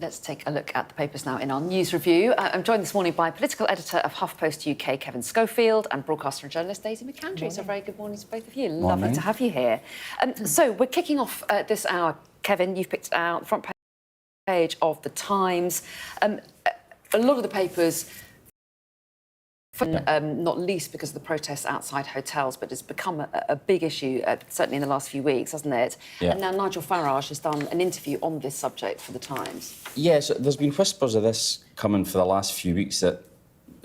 Let's take a look at the papers now in our news review. I'm joined this morning by political editor of HuffPost UK, Kevin Schofield, and broadcaster and journalist Daisy McAndrew. So very good morning to both of you. Morning. Lovely to have you here. So we're kicking off this hour. Kevin, you've picked out the front page of The Times. A lot of the papers, not least because of the protests outside hotels, but it's become a big issue, certainly in the last few weeks, hasn't it? Yeah. And now Nigel Farage has done an interview on this subject for The Times. Yes, there's been whispers of this coming for the last few weeks, that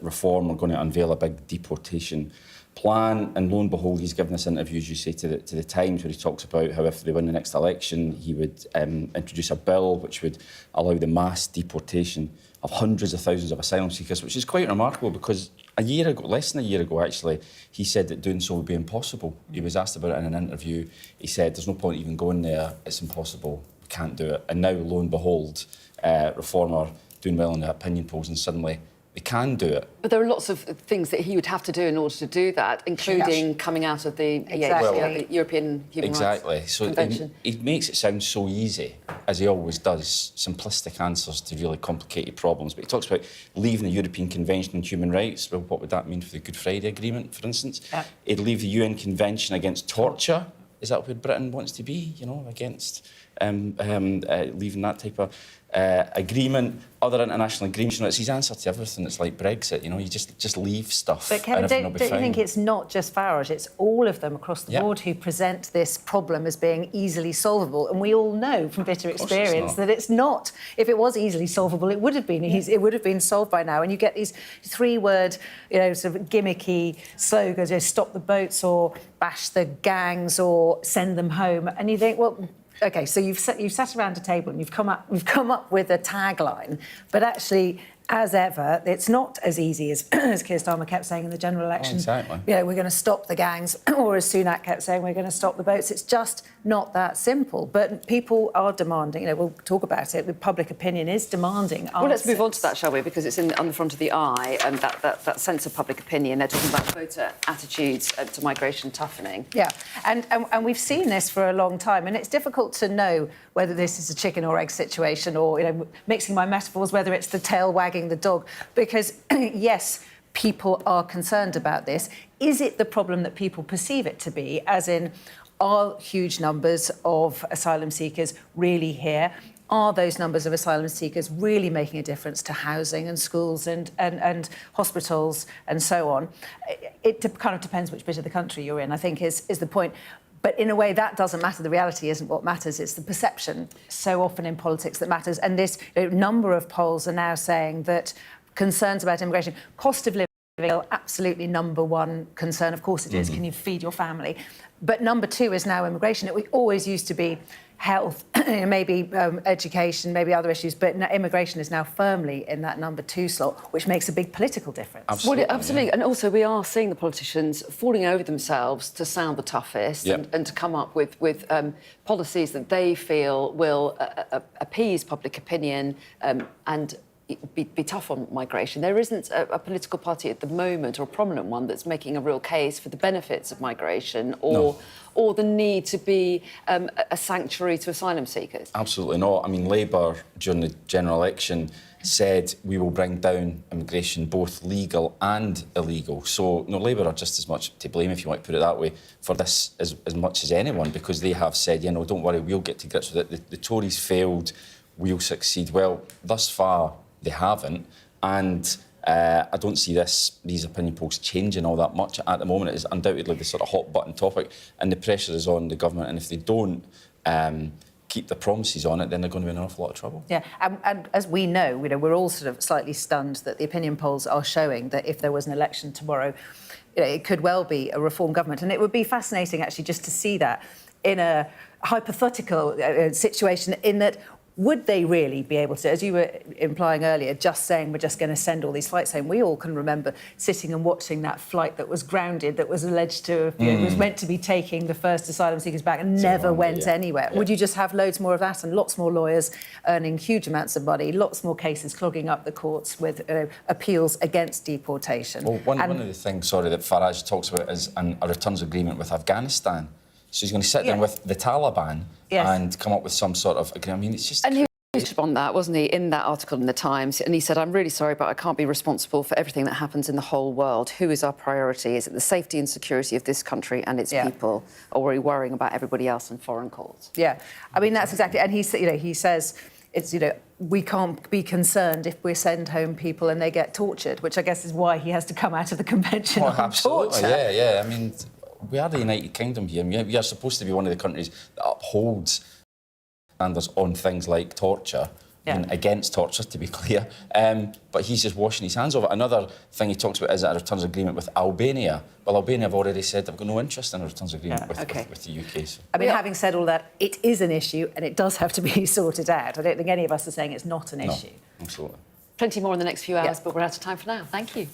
Reform are going to unveil a big deportation plan, and lo and behold, he's given this interview, as you say, to the Times, where he talks about how if they win the next election, he would introduce a bill which would allow the mass deportation of hundreds of thousands of asylum seekers, which is quite remarkable because a year ago, less than a year ago actually, he said that doing so would be impossible. He was asked about it in an interview. He said, there's no point even going there, it's impossible, we can't do it. And now, lo and behold, Reform are doing well in the opinion polls, and suddenly they can do it. But there are lots of things that he would have to do in order to do that, including coming out of the, the European Human Rights Convention. So he makes it sound so easy, as he always does, simplistic answers to really complicated problems. But he talks about leaving the European Convention on Human Rights. Well, what would that mean for the Good Friday Agreement, for instance? He'd leave the UN Convention against torture. Is that where Britain wants to be, you know, against leaving that type of agreement, other international agreements? You know, it's his answer to everything. It's like Brexit, you know, you just leave stuff. But Kevin, don't you think it's not just Farage, it's all of them across the board who present this problem as being easily solvable, and we all know from bitter experience that it's not. If it was easily solvable, it would have been easy, it would have been solved by now. And you get these three-word, you know, sort of gimmicky slogans, you know, stop the boats or bash the gangs or send them home, and you think, well, OK, so you've sat around a table and you've come up with a tagline, but actually, as ever, it's not as easy as Keir Starmer kept saying in the general election. Exactly. You know, we're going to stop the gangs, or as Sunak kept saying, we're going to stop the boats. It's just not that simple. But people are demanding. You know, we'll talk about it. The public opinion is demanding answers. Well, let's move on to that, shall we? Because it's on the front of the eye, and that sense of public opinion. They're talking about voter attitudes to migration toughening. Yeah, and we've seen this for a long time, and it's difficult to know whether this is a chicken or egg situation, or, you know, mixing my metaphors, whether it's the tail wagging the dog, because yes, people are concerned about this. Is it the problem that people perceive it to be, as in, are huge numbers of asylum seekers really here? Are those numbers of asylum seekers really making a difference to housing and schools and hospitals and so on? It kind of depends which bit of the country you're in, I think, is the point. But in a way, that doesn't matter. The reality isn't what matters. It's the perception so often in politics that matters. And this number of polls are now saying that concerns about immigration, cost of living, absolutely number one concern. Of course it is. Can you feed your family? But number two is now immigration. It always used to be health, maybe education, maybe other issues, but immigration is now firmly in that number two slot, which makes a big political difference. Absolutely. Well, absolutely. Yeah. And also we are seeing the politicians falling over themselves to sound the toughest and to come up with policies that they feel will appease public opinion and be tough on migration. There isn't a political party at the moment, or a prominent one, that's making a real case for the benefits of migration or the need to be a sanctuary to asylum seekers. Absolutely not. I mean, Labour, during the general election, said we will bring down immigration, both legal and illegal. So, no, Labour are just as much to blame, if you want to put it that way, for this as much as anyone, because they have said, you know, don't worry, we'll get to grips with it. The Tories failed, we'll succeed. Well, thus far, they haven't, and I don't see these opinion polls changing all that much at the moment. It is undoubtedly the sort of hot-button topic, and the pressure is on the government, and if they don't keep the promises on it, then they're going to be in an awful lot of trouble. Yeah, and as we know, we're all sort of slightly stunned that the opinion polls are showing that if there was an election tomorrow, it could well be a Reform government, and it would be fascinating, actually, just to see that in a hypothetical situation, in that would they really be able to, as you were implying earlier, just saying we're just going to send all these flights home? We all can remember sitting and watching that flight that was grounded, that was alleged to have, was meant to be taking the first asylum seekers back and never went anywhere. Would you just have loads more of that and lots more lawyers earning huge amounts of money, lots more cases clogging up the courts with appeals against deportation? Well, one of the things, that Farage talks about is a returns agreement with Afghanistan. So he's going to sit down with the Taliban and come up with some sort of agreement. I mean, it's just... On that, wasn't he, in that article in the Times? And he said, I'm really sorry, but I can't be responsible for everything that happens in the whole world. Who is our priority? Is it the safety and security of this country and its people? Or are we worrying about everybody else in foreign courts? Yeah, I mean, that's exactly... And he says, it's, we can't be concerned if we send home people and they get tortured, which I guess is why he has to come out of the Convention on absolutely, Torture. yeah. I mean, we are the United Kingdom here. We are supposed to be one of the countries that upholds standards on things like torture, and against torture, to be clear. But he's just washing his hands of it. Another thing he talks about is a returns agreement with Albania. Well, Albania have already said they've got no interest in a returns agreement with the UK. So. I mean, having said all that, it is an issue and it does have to be sorted out. I don't think any of us are saying it's not an issue. Absolutely. Plenty more in the next few hours, but we're out of time for now. Thank you.